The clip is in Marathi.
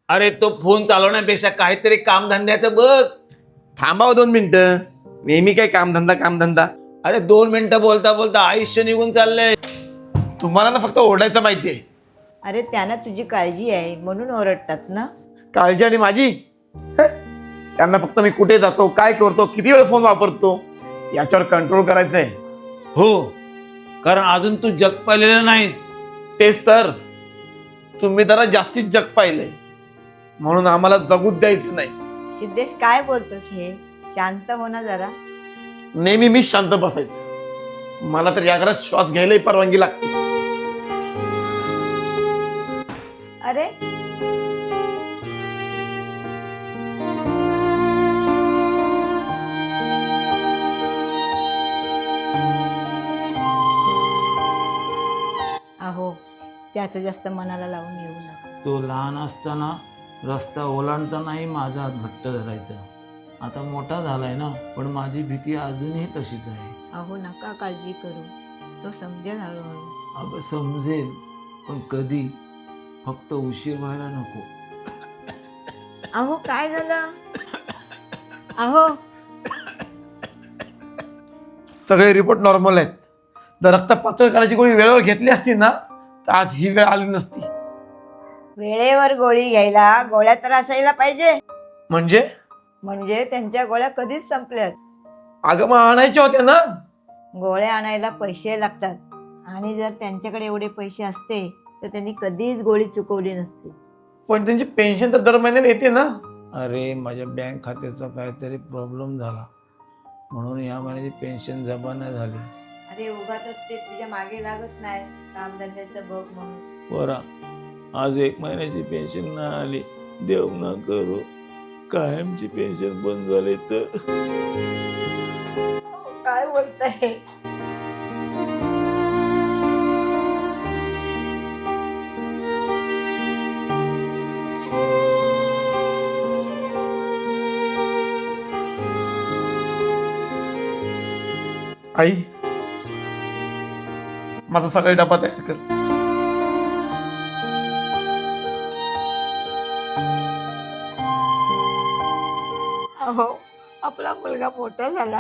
अरे तो फोन चालवण्यापेक्षा काहीतरी कामधंद्याचं बघ. थांबाव 2 मिनिटं. नेहमी काय कामधंदा कामधंदा. अरे 2 मिनिटं बोलता बोलता आयुष्य निघून चाललंय. तुम्हाला ना फक्त ओरडायचं माहितीये. अरे त्यांना तुझी काळजी आहे म्हणून ओरडतात ना. काळजी आणि माझी त्यांना फक्त मी कुठे जातो, काय करतो, किती वेळ फोन वापरतो याच्यावर कंट्रोल करायचंय. हो, कारण अजून तू जग पाहिलेलं नाहीस. तेच तर, तुम्ही जरा जास्तीत जग पाहिलंय म्हणून आम्हाला जगूच द्यायचं नाही. सिद्धेश काय बोलतोस हे? शांत हो ना जरा. नेहमी मीच शांत बसायचं. मला तर या घरात श्वास घ्यायलाही परवानगी लागते. अरे अहो त्याचं जास्त मनाला लावून येऊ नका. तो लहान असताना रस्ता ओलांडतानाही माझा हात घट्ट धरायचा. आता मोठा झालाय ना, पण माझी भीती अजूनही तशीच आहे. अहो नका काळजी करू, तो समजेल हळूहळू. अगं समजेल, पण कधी? फक्त उशीर व्हायला नको. अहो काय झालं? अहो सगळे रिपोर्ट नॉर्मल आहेत. जर रक्त पातळ करायची गोळी वेळेवर घेतली असती ना तर आज ही वेळ आली नसती. वेळेवर गोळी घ्यायला गोळ्या तर असायला पाहिजे. म्हणजे म्हणजे त्यांच्या गोळ्या कधीच संपल्यात. अगं मग आणायच्या होत्या ना. गोळ्या आणायला पैसे लागतात आणि जर त्यांच्याकडे एवढे पैसे असते तर त्यांनी कधीच गोळी चुकवली नसती. पण त्यांची पेन्शन तर दर महिन्याला येते ना. अरे माझ्या बँक खात्याचा काहीतरी प्रॉब्लेम झाला म्हणून या महिन्याची पेन्शन जमा नाही झाली. अरे उगाच ते तुझ्या मागे लागत नाही कामधंद्याचं बघ म्हणून. बरा, आज 1 महिन्याची पेन्शन नाही आली. देव ना करू कायमची पेन्शन बंद झाली तर. काय बोलताय? आई, माझा सगळे डबा तयार कर. अहो आपला मुलगा मोठा झाला.